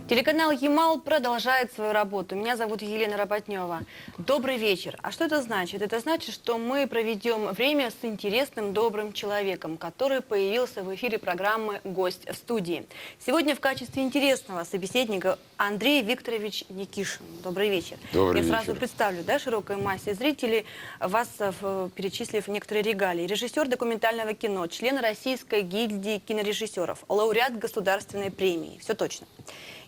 Телеканал «Ямал» продолжает свою работу. Меня зовут Елена Работнева. Добрый вечер. А что это значит? Это значит, что мы проведем время с интересным, добрым человеком, который появился в эфире программы «Гость в студии». Сегодня в качестве интересного собеседника Андрей Викторович Никишин. Добрый вечер. Добрый Я вечер. сразу представлю, широкой массе зрителей, вас перечислив некоторые регалии. Режиссер документального кино, член Российской гильдии кинорежиссеров, лауреат государственной премии. Все точно.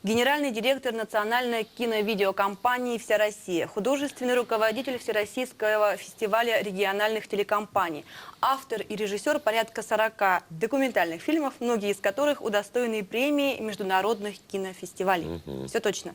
Генеральный директор национальной киновидеокомпании «Вся Россия», художественный руководитель Всероссийского фестиваля региональных телекомпаний, автор и режиссер порядка 40 документальных фильмов, многие из которых удостоены премии международных кинофестивалей. Все точно.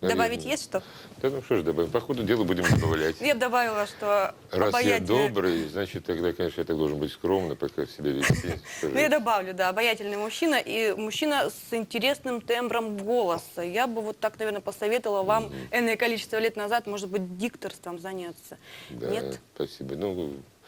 Добавить есть что? Да, ну что ж добавим. По ходу дела будем добавлять. Я бы добавила, что Раз я добрый, значит, тогда, конечно, я так должен быть скромно, пока себя вести. Ну, я добавлю, да, обаятельный мужчина и мужчина с интересным тембром голоса. Я бы вот так, наверное, посоветовала вам энное количество лет назад, может быть, дикторством заняться. Да, Нет? спасибо.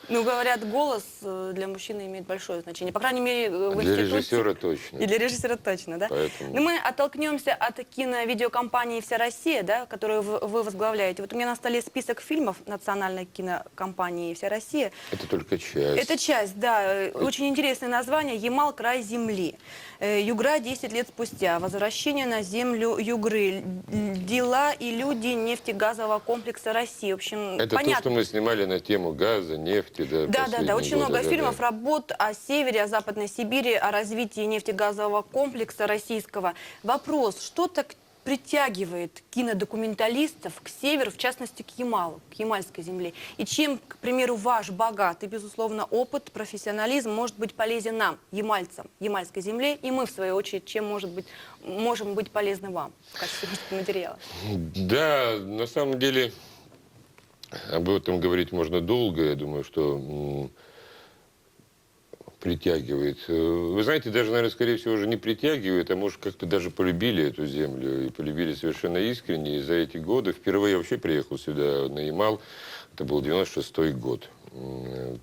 Ну, говорят, голос для мужчины имеет большое значение. По крайней мере, в для институте. режиссера точно. И для режиссера точно, да? Поэтому... Но мы оттолкнемся от киновидеокомпании «Вся Россия», да, которую вы возглавляете. Вот у меня на столе список фильмов национальной кинокомпании «Вся Россия». Это только часть. Это часть, да. Очень интересное название «Ямал. Край земли». Югра 10 лет спустя. Возвращение на землю Югры. Дела и люди нефтегазового комплекса России. В общем, это понятно. То, что мы снимали на тему газа, нефти. Да. Очень много фильмов, работ о севере, о Западной Сибири, о развитии нефтегазового комплекса российского. Вопрос, что так притягивает кинодокументалистов к северу, в частности, к Ямалу, к Ямальской земле? И чем, к примеру, ваш богатый, безусловно, опыт, профессионализм может быть полезен нам, ямальцам, Ямальской земле, и мы, в свою очередь, чем можем быть полезны вам в качестве материала? Да, на самом деле... Об этом говорить можно долго, я думаю, что притягивает. Вы знаете, даже, наверное, скорее всего, уже не притягивает, а может, как-то даже полюбили эту землю, и полюбили совершенно искренне. И за эти годы, впервые я вообще приехал сюда, на Ямал, это был 96-й год.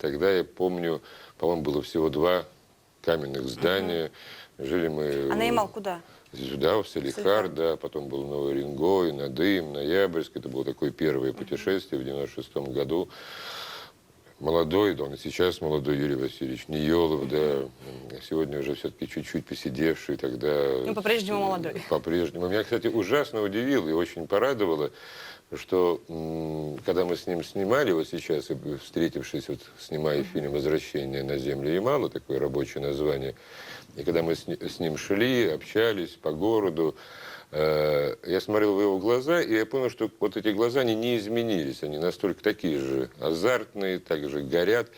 Тогда, я помню, по-моему, было всего 2 каменных здания. Жили мы... А на Ямал куда? Сюда, в Салихард, да, потом был Новый Уренгой, Надым, Ноябрьск. Это было такое первое путешествие в 96-м году. Молодой, да, он и сейчас молодой Юрий Васильевич Ниелов, да, сегодня уже все-таки чуть-чуть посидевший тогда. Ну, по-прежнему молодой. По-прежнему. Меня, кстати, ужасно удивило и очень порадовало, что когда мы с ним снимали, вот сейчас, встретившись, вот, снимая фильм «Возвращение на землю Ямала», такое рабочее название, и когда мы с ним шли, общались по городу, я смотрел в его глаза, и я понял, что вот эти глаза, они не изменились, они настолько такие же азартные, так же горят.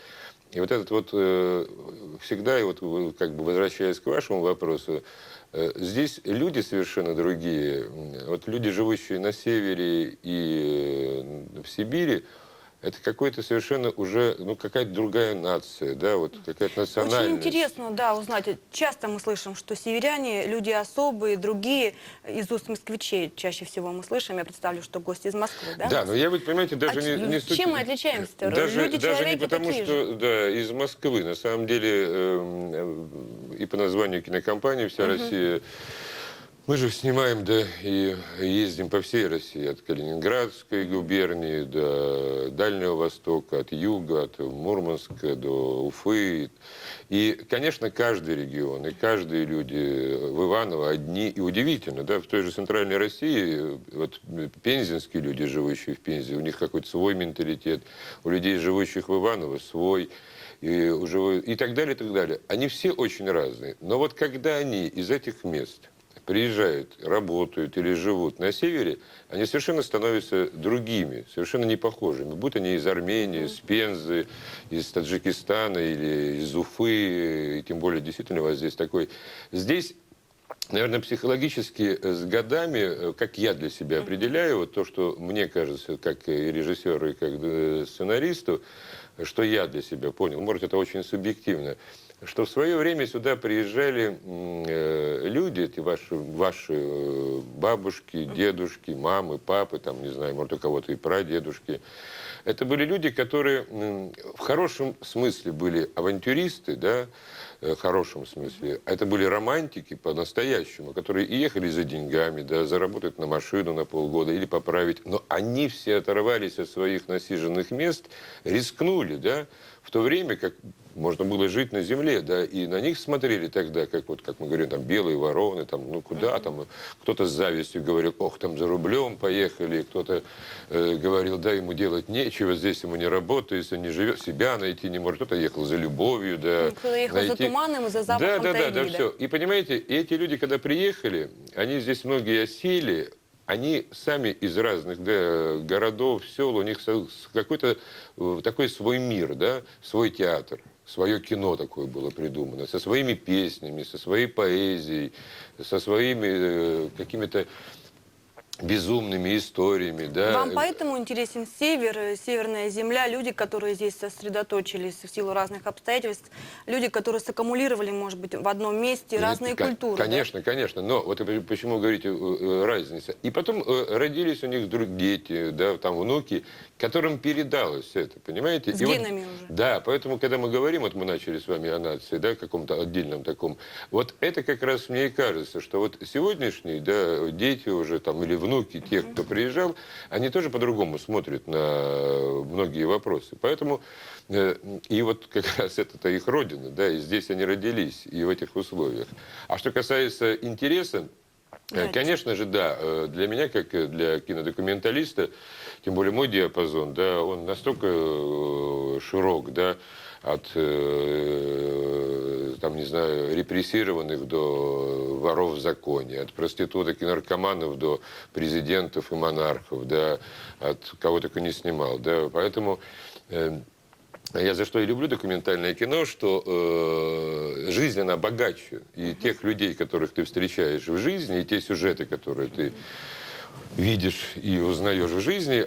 И вот этот вот всегда, и вот как бы возвращаясь к вашему вопросу, здесь люди совершенно другие. Вот люди, живущие на севере и в Сибири, это какой-то совершенно уже, ну, какая-то другая нация, да, вот какая-то национальность. Очень интересно, да, узнать. Часто мы слышим, что северяне, люди особые, другие, из уст москвичей чаще всего мы слышим. Я представлю, что гости из Москвы, да? Да, но я, вы понимаете, даже не суть... Чем мы отличаемся-то? Даже не потому, такие что, же. да, из Москвы. На самом деле, и по названию кинокомпании «Вся Россия», мы же снимаем, да, и ездим по всей России, от Калининградской губернии до Дальнего Востока, от юга, от Мурманска до Уфы. И, конечно, каждый регион и каждые люди в Иваново одни. И удивительно, да, в той же Центральной России, вот пензенские люди, живущие в Пензе, у них какой-то свой менталитет, у людей, живущих в Иваново, свой. И так далее, и так далее. Они все очень разные. Но вот когда они из этих мест приезжают, работают или живут на севере, они совершенно становятся другими, совершенно не похожими. Будь они из Армении, из Пензы, из Таджикистана или из Уфы, и тем более действительно у вас здесь такой... Здесь, наверное, психологически с годами, как я для себя определяю, вот то, что мне кажется, как и режиссеру, и как сценаристу, что я для себя понял, может, это очень субъективно, что в свое время сюда приезжали люди, эти ваши бабушки, дедушки, мамы, папы, там, не знаю, может, у кого-то и прадедушки. Это были люди, которые в хорошем смысле были авантюристы, да, в хорошем смысле. Это были романтики по-настоящему, которые и ехали за деньгами, да, заработать на машину на полгода или поправить. Но они все оторвались от своих насиженных мест, рискнули, да, в то время, как можно было жить на земле, да, и на них смотрели тогда, как вот, как мы говорим, там, белые вороны, там, ну, куда там, кто-то с завистью говорил, ох, там, за рублем поехали, кто-то говорил, да, ему делать нечего, здесь ему не работает, не живет, себя найти не может, кто-то ехал за любовью, да. Кто-то ехал за туманом и за запахом тайги, да, все. И понимаете, эти люди, когда приехали, они здесь многие осели, они сами из разных, да, городов, сел, у них какой-то такой свой мир, да, свой театр, свое кино такое было придумано, со своими песнями, со своей поэзией, со своими какими-то безумными историями, да. Вам поэтому интересен север, северная земля, люди, которые здесь сосредоточились в силу разных обстоятельств, люди, которые саккумулировали, может быть, в одном месте разные культуры. Конечно, конечно, но вот почему вы говорите разница. И потом родились у них дети, да, там внуки, которым передалось это, понимаете? С И генами вот, уже. Да, поэтому, когда мы говорим, вот мы начали с вами о нации, да, каком-то отдельном таком, вот это как раз мне и кажется, что вот сегодняшние, да, дети уже там или внуки тех, кто приезжал, они тоже по-другому смотрят на многие вопросы. Поэтому и вот как раз это их родина, да, и здесь они родились, и в этих условиях. А что касается интереса, конечно же, да, для меня, как для кинодокументалиста, тем более мой диапазон, да, он настолько широк, да, от, там, не знаю, репрессированных до воров в законе, от проституток и наркоманов до президентов и монархов, да, от кого только не снимал, да, поэтому я за что и люблю документальное кино, что жизнь, она богаче, и тех людей, которых ты встречаешь в жизни, и те сюжеты, которые ты видишь и узнаешь в жизни,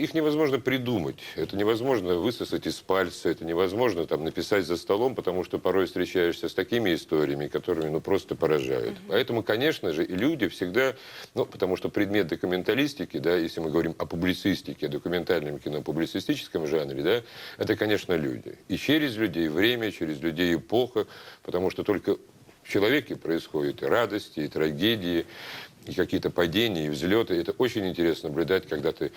их невозможно придумать. Это невозможно высосать из пальца, это невозможно там написать за столом, потому что порой встречаешься с такими историями, которыми ну просто поражают. Поэтому, конечно же, и люди всегда, ну, потому что предмет документалистики, да, если мы говорим о публицистике, о документальном кино, публицистическом жанре, да, это, конечно, люди. И через людей время, через людей эпоха, потому что только в человеке происходят и радости, и трагедии, и какие-то падения, и взлеты. Это очень интересно наблюдать, когда ты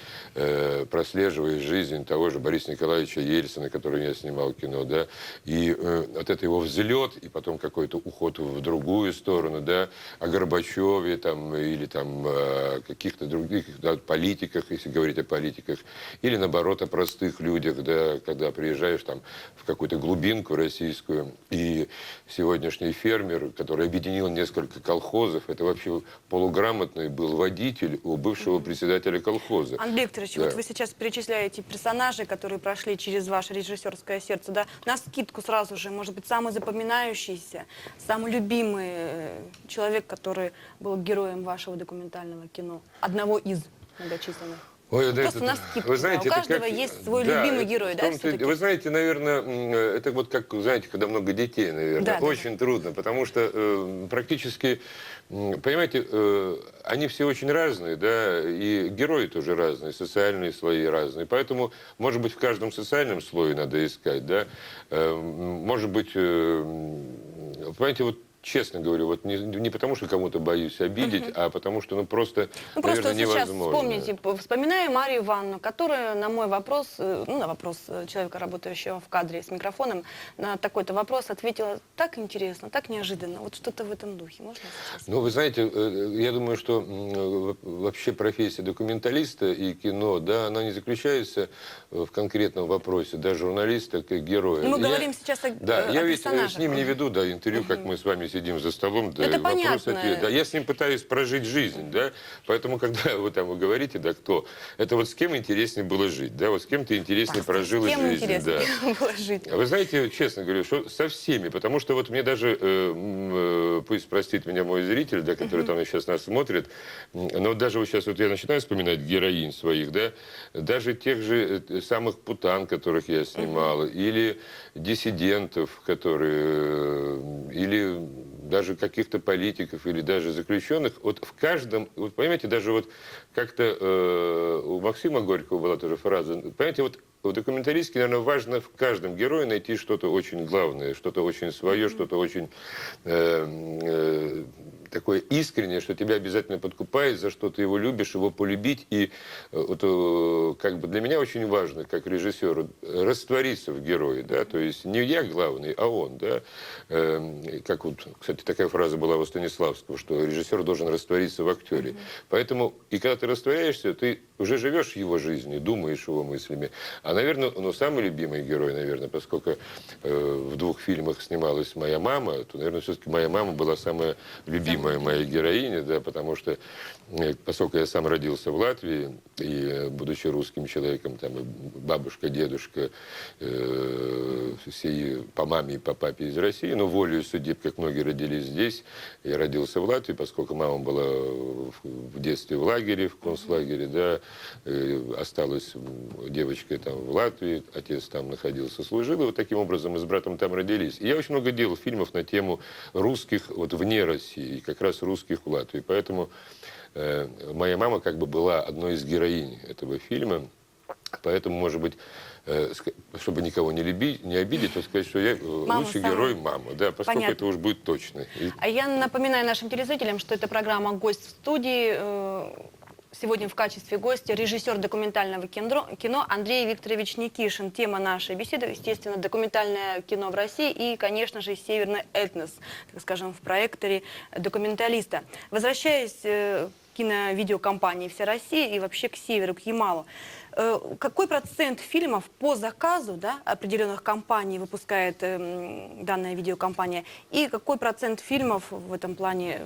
прослеживаешь жизнь того же Бориса Николаевича Ельцина, который я снимал кино, да, и вот это его взлет, и потом какой-то уход в другую сторону, да, о Горбачеве, там, или там каких-то других, да, политиках, если говорить о политиках, или наоборот о простых людях, да, когда приезжаешь там в какую-то глубинку российскую, и сегодняшний фермер, который объединил несколько колхозов, это вообще полуграмотный был водитель у бывшего председателя колхоза. Андрей Викторович, Да. вот вы сейчас перечисляете персонажей, которые прошли через ваше режиссерское сердце, да? На скидку сразу же, может быть, самый запоминающийся, самый любимый человек, который был героем вашего документального кино, одного из многочисленных. Ой, да, Просто на скидку, вы знаете, да. У это каждого как- есть свой да, любимый это герой, в да, том-то- все-таки? Вы знаете, наверное, это вот как, знаете, когда много детей, наверное, Да, да, очень трудно, потому что практически, понимаете, они все очень разные, да, и герои тоже разные, социальные слои разные, поэтому, может быть, в каждом социальном слое надо искать, да, может быть, понимаете, вот честно говорю, вот не потому, что кому-то боюсь обидеть, а потому что, ну, просто, Ну, наверное, просто сейчас невозможно. вспомните, вспоминая Марию Ивановну, которая на мой вопрос, ну, на вопрос человека, работающего в кадре с микрофоном, на такой-то вопрос ответила так интересно, так неожиданно. Вот что-то в этом духе. Можно сейчас? Ну, вы знаете, я думаю, что вообще профессия документалиста и кино, да, она не заключается в конкретном вопросе, да, журналиста как героя. Ну, мы говорим сейчас о Да, о я ведь персонажах. с ним не веду, да, интервью, как мы с вами сидим за столом, да, Это вопрос-ответ. понятно. Да, я с ним пытаюсь прожить жизнь, да, поэтому, когда вы говорите, да, кто, это вот с кем интереснее было жить, да, вот с кем ты интереснее прожил С кем жизнь, интересно да. было жить? А вы знаете, честно говорю, что со всеми, потому что вот мне даже, пусть простит меня мой зритель, да, который там сейчас нас смотрит, но вот даже вот сейчас вот я начинаю вспоминать героинь своих, да, даже тех же самых путан, которых я снимал, или диссидентов, которые, или даже каких-то политиков, или даже заключенных, вот в каждом, вот понимаете, даже вот как-то у Максима Горького была тоже фраза, понимаете, вот в документалистике, наверное, важно в каждом герое найти что-то очень главное, что-то очень свое, что-то очень такое искреннее, что тебя обязательно подкупает, за что ты его любишь, его полюбить. И вот, как бы для меня очень важно, как режиссеру, раствориться в герое, да, то есть не я главный, а он, да. Как вот, кстати, такая фраза была у Станиславского, что режиссер должен раствориться в актере. Поэтому, и когда ты растворяешься, ты уже живешь его жизнью, думаешь его мыслями. А, наверное, ну, самый любимый герой, наверное, поскольку в 2 фильмах снималась моя мама, то, наверное, все-таки моя мама была самая любимая моя героиня, да, потому что, поскольку я сам родился в Латвии, и, будучи русским человеком, там, и бабушка, дедушка, все по маме и по папе из России, но волею судеб, как многие родились здесь, я родился в Латвии, поскольку мама была в детстве в лагере, в концлагере, да, осталась девочкой там в Латвии, отец там находился, служил, и вот таким образом мы с братом там родились. И я очень много делал фильмов на тему русских вот вне России, как раз русских в Латвии. Поэтому моя мама как бы была одной из героинь этого фильма. Поэтому, может быть, чтобы никого не обидеть, то сказать, что я лучший герой мама, да, поскольку Понятно. это уж будет точно. А я напоминаю нашим телезрителям, что это программа «Гость в студии». Сегодня в качестве гостя режиссер документального кино Андрей Викторович Никишин. Тема нашей беседы, естественно, документальное кино в России и, конечно же, северный этнос, так скажем, в проекторе документалиста. Возвращаясь к киновидеокомпании «Вся Россия» и вообще к северу, к Ямалу, какой процент фильмов по заказу, да, определенных компаний выпускает данная видеокомпания, и какой процент фильмов в этом плане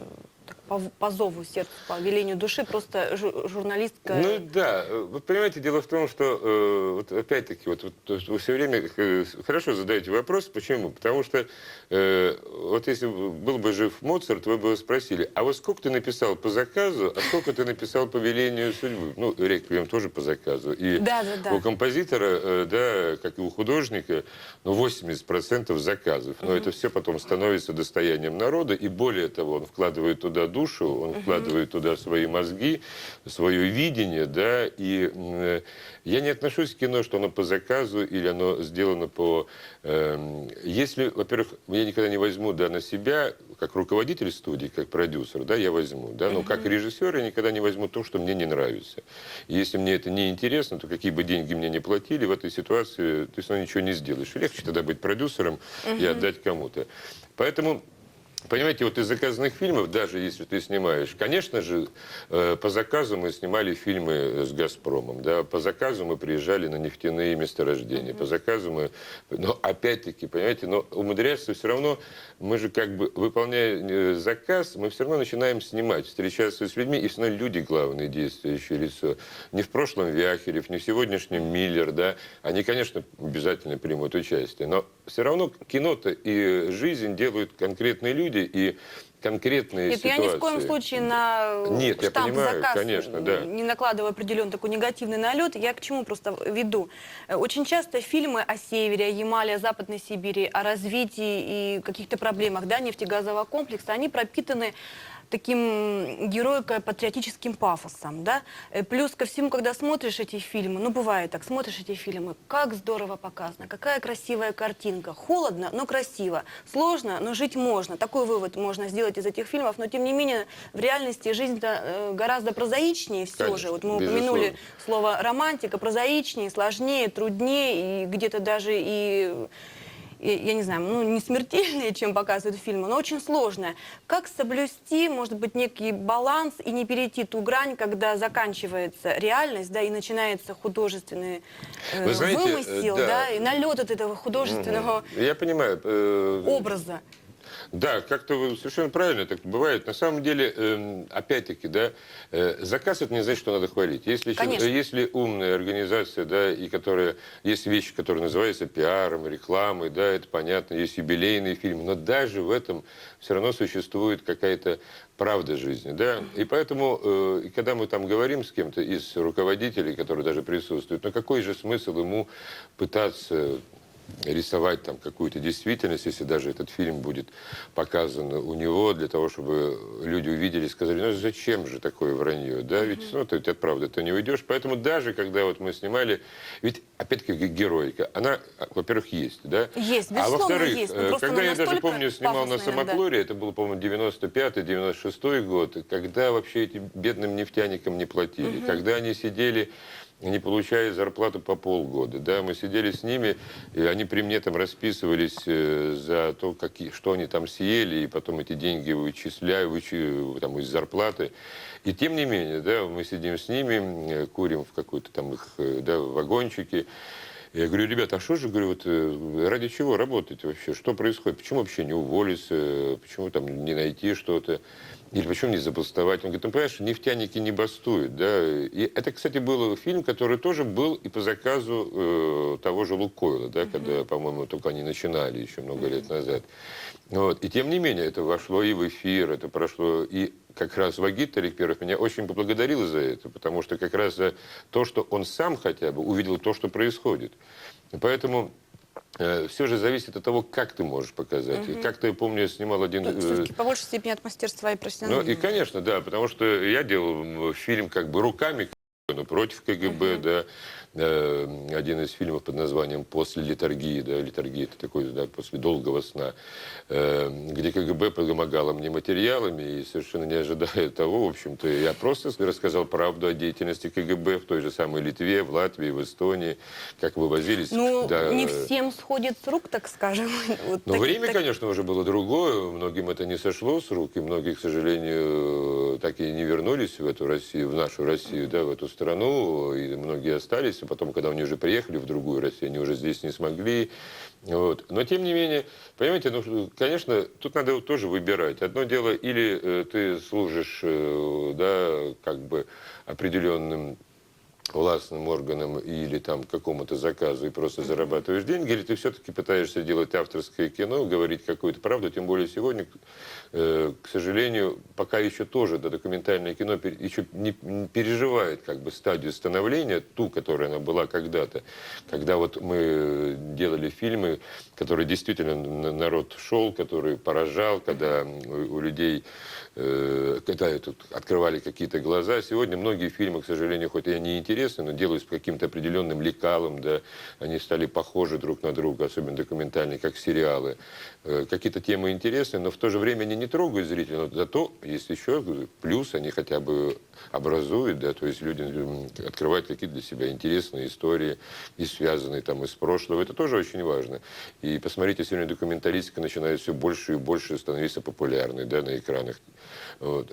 по зову сердца, по велению души, просто журналистка? Ну да, вы понимаете, дело в том, что вот опять-таки вот вы все время хорошо задаете вопрос, почему? Потому что вот если был бы жив Моцарт, вы бы его спросили, а вот сколько ты написал по заказу, а сколько ты написал по велению судьбы? Ну, реквием тоже по заказу. И у композитора, да, как и у художника, ну, 80% заказов. Но это все потом становится достоянием народа, и более того, он вкладывает туда душу, он вкладывает туда свои мозги, свое видение, да, и я не отношусь к кино, что оно по заказу или оно сделано по... Если, во-первых, я никогда не возьму, да, на себя, как руководитель студии, как продюсер, да, я возьму, да, но как режиссер я никогда не возьму то, что мне не нравится. И если мне это не интересно, то какие бы деньги мне не платили, в этой ситуации ты все равно ничего не сделаешь. И легче тогда быть продюсером и отдать кому-то. Поэтому... Понимаете, вот из заказанных фильмов, даже если ты снимаешь, конечно же, по заказу мы снимали фильмы с «Газпромом», да, по заказу мы приезжали на нефтяные месторождения, по заказу мы... Но опять-таки, понимаете, но умудряться все равно, мы же как бы, выполняя заказ, мы все равно начинаем снимать, встречаться с людьми, и все равно люди главное действующее лицо. Не в прошлом Вяхерев, не в сегодняшнем Миллер, да, они, конечно, обязательно примут участие, но все равно кино-то и жизнь делают конкретные люди, и конкретные ситуации. Я ни в коем случае на штамп заказ конечно, да. не накладываю определенный такой негативный налет. Я к чему просто веду? Очень часто фильмы о севере, о Ямале, о Западной Сибири, о развитии и каких-то проблемах, да, нефтегазового комплекса, они пропитаны таким героико-патриотическим пафосом, да? Плюс ко всему, когда смотришь эти фильмы, ну, бывает так, смотришь эти фильмы, как здорово показано, какая красивая картинка, холодно, но красиво, сложно, но жить можно. Такой вывод можно сделать из этих фильмов, но, тем не менее, в реальности жизнь-то гораздо прозаичнее все же. Вот мы упомянули слово романтика, прозаичнее, сложнее, труднее, и где-то даже я не знаю, ну, не смертельные, чем показывают фильмы, но очень сложное. Как соблюсти, может быть, некий баланс и не перейти ту грань, когда заканчивается реальность, да, и начинается художественный вымысел, да, и налет от этого художественного Я понимаю, образа? Да, как-то вы совершенно правильно так бывает. На самом деле, опять-таки, да, заказ это не значит, что надо хвалить. Конечно. Если умная организация, да, и которая есть вещи, которые называются пиаром, рекламой, да, это понятно, есть юбилейные фильмы, но даже в этом все равно существует какая-то правда жизни, да. И поэтому, и когда мы там говорим с кем-то из руководителей, которые даже присутствуют, ну какой же смысл ему пытаться рисовать там какую-то действительность, если даже этот фильм будет показан у него, для того, чтобы люди увидели и сказали, ну зачем же такое вранье, да, ведь ну, ты от правды ты не уйдешь. Поэтому даже когда вот мы снимали, ведь опять-таки героика, она, во-первых, есть, да, Есть, а безусловно, во-вторых, есть. Но просто когда она я даже настолько помню, снимал на пафосная иногда. Самоклоре, это был, по-моему, 95-96 год, когда вообще этим бедным нефтяникам не платили, когда они сидели, не получая зарплату по полгода. Да, мы сидели с ними, и они при мне там расписывались за то, что они там съели, и потом эти деньги вычисляю там, из зарплаты. И тем не менее, да, мы сидим с ними, курим в какой-то там их да, вагончике. Я говорю, ребята, а что же, говорю, вот, ради чего работаете вообще? Что происходит? Почему вообще не уволиться? Почему там не найти что-то? Или почему не забастовать? Он говорит, ну, понимаешь, нефтяники не бастуют, да. И это, кстати, был фильм, который тоже был и по заказу того же Лукойла, да, когда, по-моему, только они начинали еще много лет назад. Вот. И тем не менее, это вошло и в эфир, это прошло и как раз Вагит Аликперов меня очень поблагодарил за это, потому что как раз за то, что он сам хотя бы увидел то, что происходит. И поэтому все же зависит от того, как ты можешь показать. И как-то, я помню, я снимал один... Все-таки по большей степени от мастерства и ну, профессионализма. и, конечно, да, потому что я делал фильм как бы руками, ну, против КГБ, да, один из фильмов под названием «После литургии», да, литургия это такой, да, после долгого сна, где КГБ помогало мне материалами, и совершенно не ожидая того, в общем-то, я просто рассказал правду о деятельности КГБ в той же самой Литве, в Латвии, в Эстонии, как вывозились. Ну, да, не всем сходит с рук, так скажем. Вот но время, так- конечно, уже было другое. Многим это не сошло с рук, и многие, к сожалению, так и не вернулись в эту Россию, в нашу Россию, да, в эту страну, и многие остались. И потом, когда они уже приехали в другую Россию, они уже здесь не смогли. Вот. Но, тем не менее, понимаете, ну, конечно, тут надо тоже выбирать. Одно дело, или ты служишь, да, как бы определенным властным органам или там какому-то заказу и просто зарабатываешь деньги, или ты все-таки пытаешься делать авторское кино, говорить какую-то правду, тем более сегодня, к сожалению, пока еще тоже документальное кино еще не переживает как бы стадию становления, ту, которая она была когда-то, когда вот мы делали фильмы, которые действительно народ шел, который поражал, когда у людей когда тут открывали какие-то глаза. Сегодня многие фильмы, к сожалению, хоть и они интересны, но делают с каким-то определенным лекалом, да, они стали похожи друг на друга, особенно документальные, как сериалы. Какие-то темы интересны, но в то же время они не трогают зрителя, но зато есть еще плюс, они хотя бы образуют, да, то есть люди открывают какие-то для себя интересные истории, и связанные там из прошлого. Это тоже очень важно. И посмотрите, сегодня документалистика начинает все больше и больше становиться популярной, да, на экранах. Вот.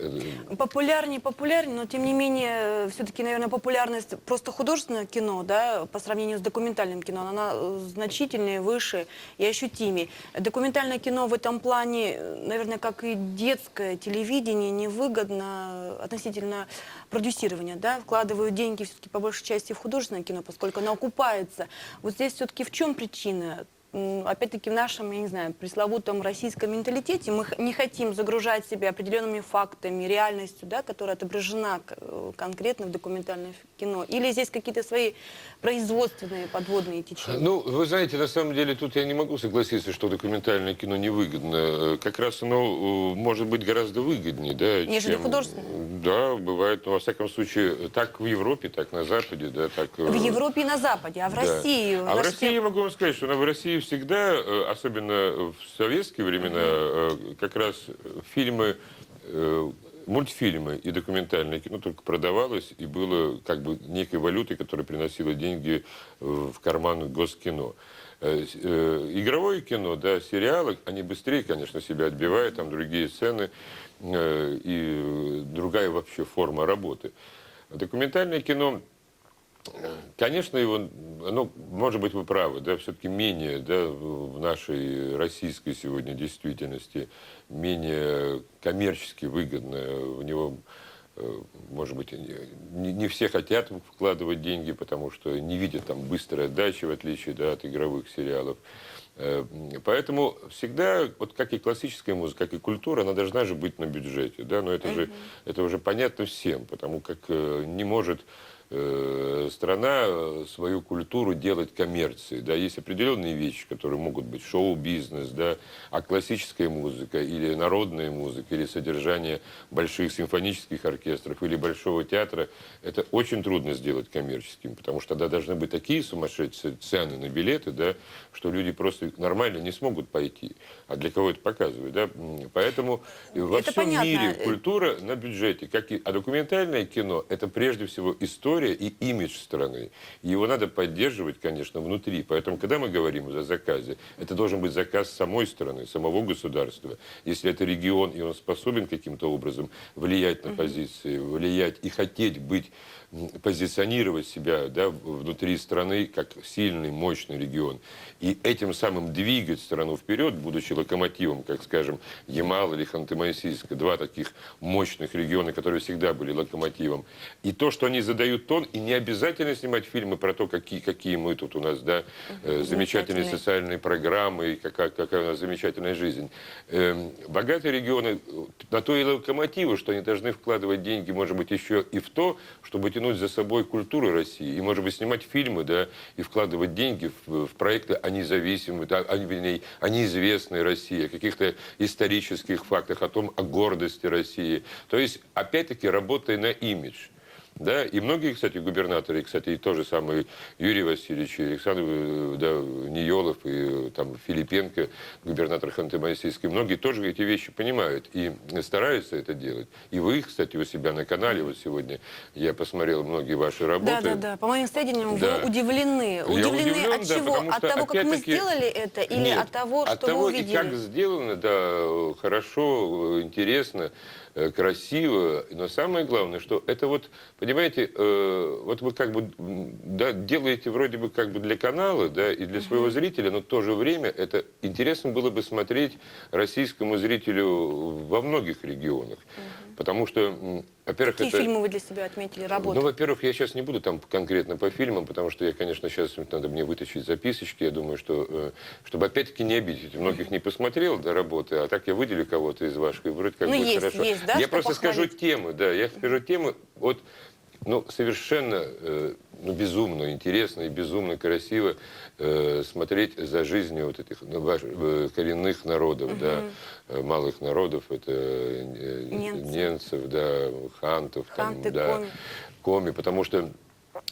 Популярнее, но тем не менее, все-таки, наверное, популярность просто художественного кино, да, по сравнению с документальным кино, она значительнее, выше и ощутимее. Документальное кино в этом плане, наверное, как и детское телевидение, невыгодно относительно продюсирования, да, вкладывают деньги все-таки по большей части в художественное кино, поскольку оно окупается. Вот здесь все-таки в чем причина? Опять-таки в нашем, я не знаю, пресловутом российском менталитете мы не хотим загружать себя определенными фактами, реальностью, да, которая отображена конкретно в документальном кино. Или здесь какие-то свои производственные подводные течения? Ну, вы знаете, на самом деле тут я не могу согласиться, что документальное кино невыгодно. Как раз оно может быть гораздо выгоднее, да, Нежели чем... художественное? Да, бывает, но во всяком случае, так в Европе, так на Западе, да, так... В Европе и на Западе, а в Да. России? А в России, я могу вам сказать, что в России всегда, особенно в советские времена, как раз фильмы, мультфильмы и документальное кино только продавалось и было как бы некой валютой, которая приносила деньги в карман Госкино. Игровое кино, да, сериалы, они быстрее, конечно, себя отбивают, там другие сцены и другая вообще форма работы. Документальное кино Конечно, его, ну, может быть, вы правы, да, все-таки менее, да, в нашей российской сегодня действительности, менее коммерчески выгодно. В него, может быть, не все хотят вкладывать деньги, потому что не видят там быстрой отдачи, в отличие, да, от игровых сериалов. Поэтому всегда, вот как и классическая музыка, как и культура, она должна же быть на бюджете, да, но это уже понятно всем, потому как не может страна свою культуру делать коммерцией. Да? Есть определенные вещи, которые могут быть шоу-бизнес, да? А классическая музыка или народная музыка, или содержание больших симфонических оркестров, или большого театра, это очень трудно сделать коммерческим, потому что тогда должны быть такие сумасшедшие цены на билеты, да, что люди просто нормально не смогут пойти. А для кого это показывает? Да? Поэтому во Это всем понятно. мире культура на бюджете, а документальное кино, это прежде всего история и имидж страны. И его надо поддерживать, конечно, внутри. Поэтому, когда мы говорим о заказе, это должен быть заказ самой страны, самого государства. Если это регион, и он способен каким-то образом влиять на позиции, влиять и хотеть быть, позиционировать себя, да, внутри страны как сильный, мощный регион. И этим самым двигать страну вперед, будучи локомотивом, как, скажем, Ямал или Ханты-Мансийск, два таких мощных региона, которые всегда были локомотивом. И то, что они задают тон, и не обязательно снимать фильмы про то, какие мы тут у нас, да, замечательные социальные программы, и какая у нас замечательная жизнь. Богатые регионы на то и локомотивы, что они должны вкладывать деньги, может быть, еще и в то, чтобы тянуть за собой культуру России. И, может быть, снимать фильмы, да, и вкладывать деньги в проекты о независимой, да, о неизвестной России, о каких-то исторических фактах, о гордости России. То есть, опять-таки, работая на имидж. Да, и многие, кстати, губернаторы, кстати, и тот же самый Юрий Васильевич, и Александр Ниелов, и там Филипенко, губернатор Ханты-Мансийский, многие тоже эти вещи понимают и стараются это делать. И вы, кстати, у себя на канале, вот сегодня я посмотрел многие ваши работы. Да. По моим сведениям, Да. вы удивлены. Я Удивлены от да, чего? потому От что, того, как мы опять-таки, сделали это, или нет, от того, от что того, вы и увидели? как сделано, да, хорошо, интересно, красиво. Но самое главное, что это вот, понимаете, вот вы как бы, да, делаете вроде бы как бы для канала, да, и для своего зрителя, но в то же время это интересно было бы смотреть российскому зрителю во многих регионах. Потому что, во-первых, Какие это... фильмы вы для себя отметили, работы? Ну, во-первых, я сейчас не буду там конкретно по фильмам, потому что я, конечно, сейчас надо мне вытащить записочки. Я думаю, что, чтобы опять-таки не обидеть, многих не посмотрел до работы, а так я выделю кого-то из ваших, и вроде как Ну, будет есть, хорошо. есть, да, Я что просто скажу похвалить? темы, да, я скажу темы, вот, ну, совершенно, ну, безумно интересно и безумно красиво смотреть за жизнью вот этих коренных народов, да, малых народов, это немцев, да, хантов, Ханты, там, да, коми. коми, потому что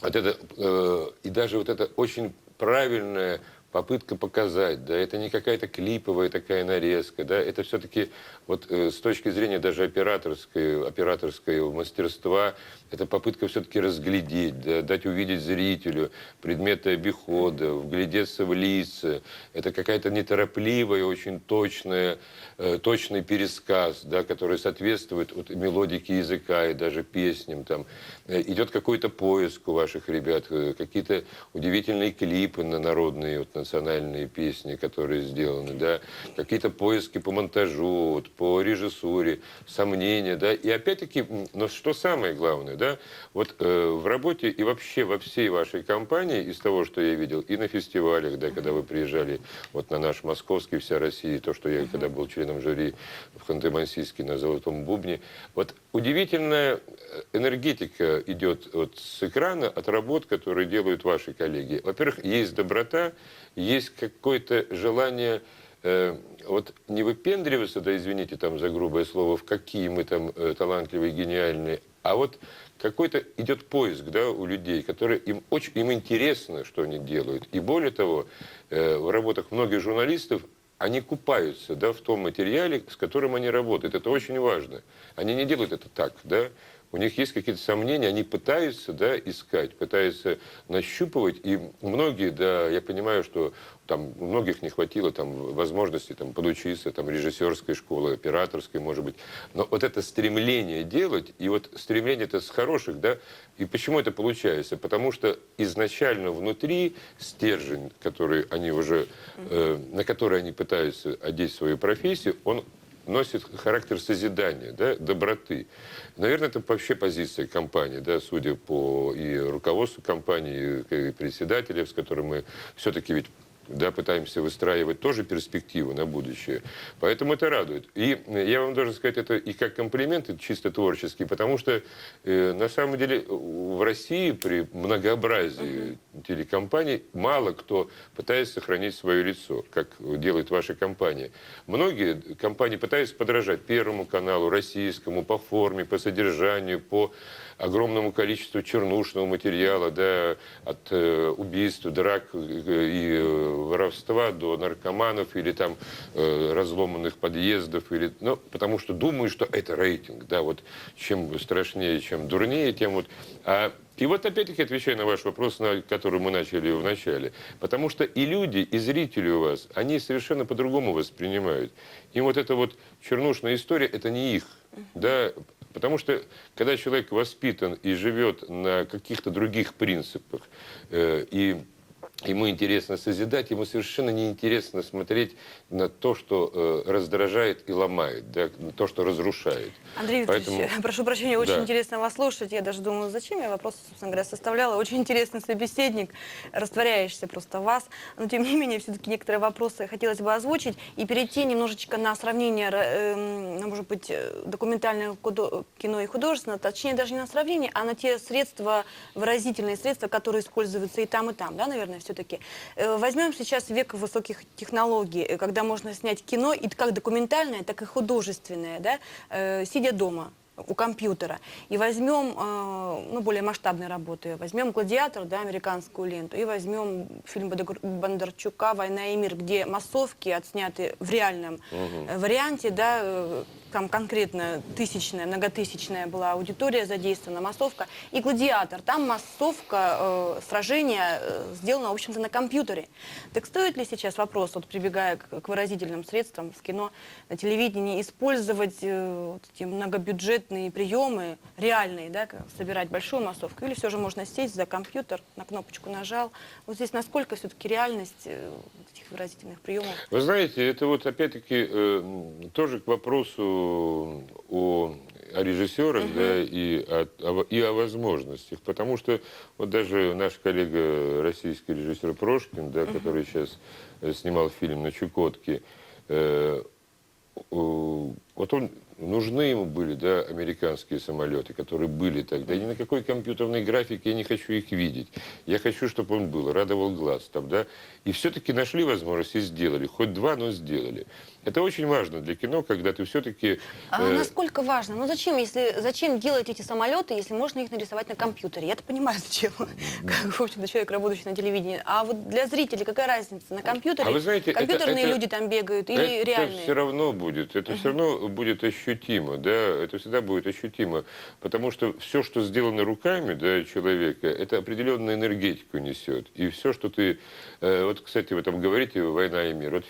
вот это, и даже вот это очень правильная попытка показать, да, это не какая-то клиповая такая нарезка, да, это все-таки вот с точки зрения даже операторского мастерства, это попытка все-таки разглядеть, да, дать увидеть зрителю предметы обихода, вглядеться в лица, это какая-то неторопливая, очень точная, точный пересказ, да, который соответствует вот мелодике языка и даже песням, там, идет какой-то поиск у ваших ребят, какие-то удивительные клипы на народные, вот, национальные песни, которые сделаны, да, какие-то поиски по монтажу, вот, по режиссуре, сомнения, да, и опять-таки, но что самое главное, да, вот в работе и вообще во всей вашей компании, из того, что я видел, и на фестивалях, да, когда вы приезжали вот на наш московский, вся Россия, то, что я когда был членом жюри в Ханты-Мансийске на «Золотом бубне», вот удивительная энергетика идет вот с экрана, от работ, которые делают ваши коллеги. Во-первых, есть доброта, есть какое-то желание вот не выпендриваться, да, извините там за грубое слово, в какие мы там талантливые, гениальные, а вот какой-то идет поиск, да, у людей, которые им интересно, что они делают. И более того, в работах многих журналистов они купаются, да, в том материале, с которым они работают. Это очень важно. Они не делают это так, да. у них есть какие-то сомнения, они пытаются, да, искать, пытаются нащупывать, и многие, да, я понимаю, что там у многих не хватило там возможности там подучиться, там режиссерской школы, операторской, может быть, но вот это стремление делать, и вот стремление это с хороших, да, и почему это получается? Потому что изначально внутри стержень, который они уже, на который они пытаются одеть свою профессию, он носит характер созидания, да, доброты. Наверное, это вообще позиция компании, да, судя по и руководству компании, и председателям, с которым мы все-таки ведь, да, пытаемся выстраивать тоже перспективу на будущее. Поэтому это радует. И я вам должен сказать, это и как комплимент, и чисто творческий, потому что на самом деле в России при многообразии телекомпаний мало кто пытается сохранить свое лицо, как делает ваша компания. Многие компании пытаются подражать Первому каналу, Российскому, по форме, по содержанию, по огромному количеству чернушного материала, да, от убийств, драк и воровства до наркоманов или там разломанных подъездов, или, ну, потому что думаю, что это рейтинг, да, вот чем страшнее, чем дурнее, тем вот. И вот опять-таки отвечаю на ваш вопрос, на который мы начали в начале. Потому что и люди, и зрители у вас, они совершенно по-другому воспринимают. Им вот эта вот чернушная история, это не их, да. Потому что, когда человек воспитан и живет на каких-то других принципах, и ему интересно созидать, ему совершенно неинтересно смотреть на то, что раздражает и ломает, да, на то, что разрушает. Андрей Викторович, Поэтому, прошу прощения, очень да. интересно вас слушать. Я даже думала, зачем я вопрос, собственно говоря, составляла. Очень интересный собеседник, растворяешься просто в вас. Но, тем не менее, все-таки некоторые вопросы хотелось бы озвучить и перейти немножечко на сравнение, может быть, документального кино и художественного, точнее, даже не на сравнение, а на те средства, выразительные средства, которые используются и там, да, наверное, все-таки. Возьмем сейчас век высоких технологий, когда можно снять кино и как документальное, так и художественное, да, сидя дома у компьютера. И возьмем, ну, более масштабные работы, возьмем «Гладиатор», да, американскую ленту, и возьмем фильм Бондарчука «Война и мир», где массовки отсняты в реальном варианте, да, там конкретно тысячная, многотысячная была аудитория задействована, массовка. И «Гладиатор», там массовка, сражения сделана, в общем-то, на компьютере. Так стоит ли сейчас вопрос, вот прибегая к выразительным средствам в кино, на телевидении, использовать вот эти многобюджетные приемы, реальные, да, собирать большую массовку, или все же можно сесть за компьютер, на кнопочку нажал? Вот здесь насколько все-таки реальность этих выразительных приемов? Вы знаете, это вот опять-таки тоже к вопросу о режиссерах, да, и о возможностях. Потому что вот даже наш коллега, российский режиссер Прошкин, да, который сейчас снимал фильм «На Чукотке», вот он, нужны ему были, да, американские самолеты, которые были тогда. И ни на какой компьютерной графике я не хочу их видеть. Я хочу, чтобы он был, радовал глаз там, да. И все-таки нашли возможность и сделали. Хоть два, но сделали. Это очень важно для кино, когда ты все-таки... Насколько важно? Ну зачем делать эти самолеты, если можно их нарисовать на компьютере? Я-то понимаю, зачем. Как, в общем-то, человек, работающий на телевидении. А вот для зрителей какая разница? На компьютере вы знаете, компьютерные люди там бегают или реальные? Это все равно будет. Это все равно будет ощутимо, да. Это всегда будет ощутимо. Потому что все, что сделано руками, да, человека, это определенную энергетику несет. И все, что ты... Вот, кстати, вы там говорите «Война и мир». Вот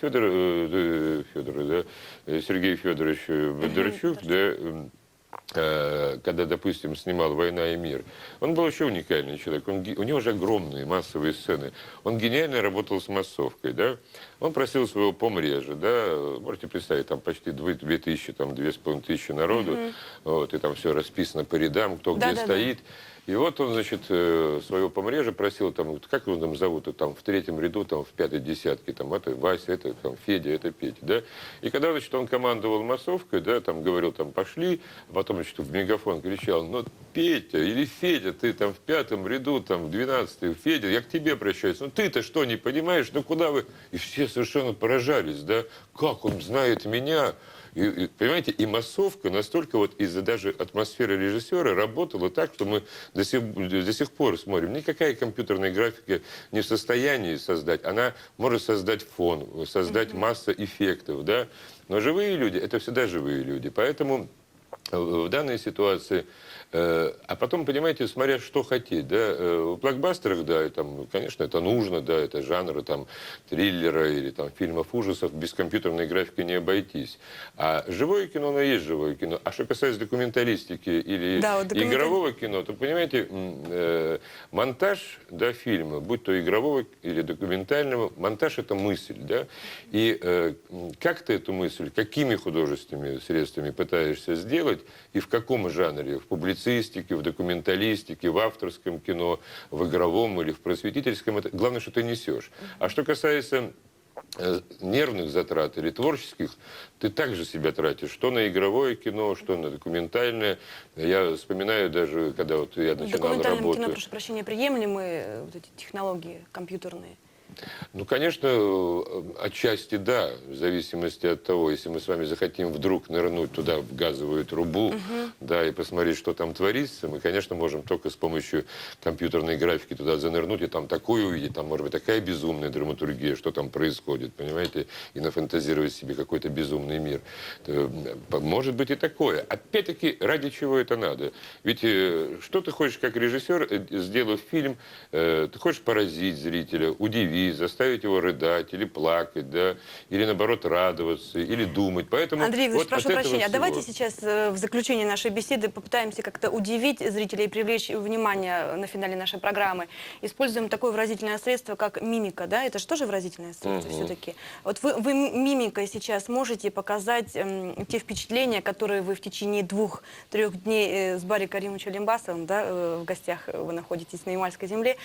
Сергей Федорович Бондарчук, да, когда, допустим, снимал «Война и мир», он был еще уникальный человек. У него же огромные массовые сцены. Он гениально работал с массовкой, да. Он просил своего помрежа, да, можете представить, там почти 2000, там 2500 народу, вот, и там все расписано по рядам, кто где стоит. И вот он, значит, своего помрежа просил, там, как его там зовут, там, в третьем ряду, там, в пятой десятке, там, это Вася, это там, Федя, это Петя, да. И когда, значит, он командовал массовкой, да, там, говорил, там, пошли, а потом, значит, в мегафон кричал, ну, Петя или Федя, ты там в пятом ряду, там, в 12-й, Федя, я к тебе обращаюсь, ну, ты-то что, не понимаешь, ну, куда вы? И все совершенно поражались, да, как он знает меня. И, понимаете, и массовка настолько вот из-за даже атмосферы режиссера работала так, что мы до сих пор смотрим. Никакая компьютерная графика не в состоянии создать. Она может создать фон, создать массу эффектов, да. Но живые люди – это всегда живые люди. Поэтому в данной ситуации. А потом, понимаете, смотря что хотеть, да, в блокбастерах, да, и там, конечно, это нужно, да, это жанры там триллера или там фильмов ужасов, без компьютерной графики не обойтись. А живое кино, оно и есть живое кино. А что касается документалистики или Да, вот игрового кино, то, понимаете, монтаж, да, фильма, будь то игрового или документального, монтаж – это мысль, да, и как ты эту мысль, какими художественными средствами пытаешься сделать, и в каком жанре, в публицистике, в документалистике, в авторском кино, в игровом или в просветительском, это главное, что ты несешь. А что касается нервных затрат или творческих, ты также себя тратишь, что на игровое кино, что на документальное. Я вспоминаю даже, когда вот я В начинал документальном работу. кино, прошу прощения, приемлемы вот эти технологии компьютерные? Ну, конечно, отчасти да, в зависимости от того, если мы с вами захотим вдруг нырнуть туда, в газовую трубу, да, и посмотреть, что там творится, мы, конечно, можем только с помощью компьютерной графики туда занырнуть и там такое увидеть, там может быть такая безумная драматургия, что там происходит, понимаете, и нафантазировать себе какой-то безумный мир. Может быть и такое. Опять-таки, ради чего это надо? Ведь что ты хочешь как режиссер, сделав фильм, ты хочешь поразить зрителя, удивить, заставить его рыдать или плакать, да, или наоборот радоваться, или думать. Поэтому Андрей Игоревич, вот прошу от этого прощения, а всего. давайте сейчас в заключение нашей беседы попытаемся как-то удивить зрителей и привлечь внимание на финале нашей программы. Используем такое выразительное средство, как мимика, да? Это же тоже выразительное средство все-таки. Вот вы мимикой сейчас можете показать те впечатления, которые вы в течение 2-3 дней с Барри Каримовичем Лимбасовым, да, в гостях вы находитесь на Ямальской земле,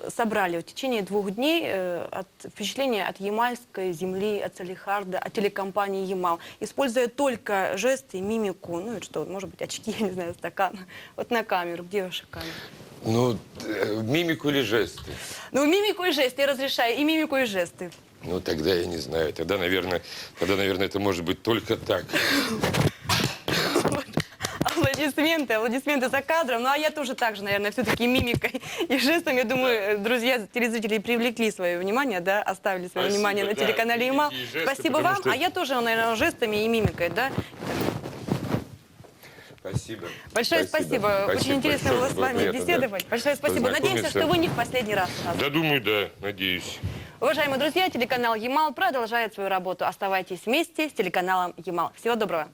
собрали в течение 2 дней от впечатления от Ямальской земли, от Салихарда, от телекомпании Ямал, используя только жесты, мимику, ну и что, может быть, очки, я не знаю, стакан. Вот на камеру, где ваша камера? Ну, мимику или жесты? Ну, мимику и жесты, я разрешаю, и мимику, и жесты. Ну, тогда я не знаю. Тогда, наверное, это может быть только так. Аплодисменты за кадром. Ну, а я тоже так же, наверное, все-таки мимикой и жестом. Я думаю, друзья, телезрители привлекли свое внимание, да, оставили свое внимание на телеканале Ямал. Спасибо вам. А я тоже, наверное, жестами и мимикой, да. Спасибо. Большое спасибо. Очень интересно было с вами беседовать. Большое спасибо. Надеемся, что вы не в последний раз. Да, думаю, да. Надеюсь. Уважаемые друзья, телеканал Ямал продолжает свою работу. Оставайтесь вместе с телеканалом Ямал. Всего доброго.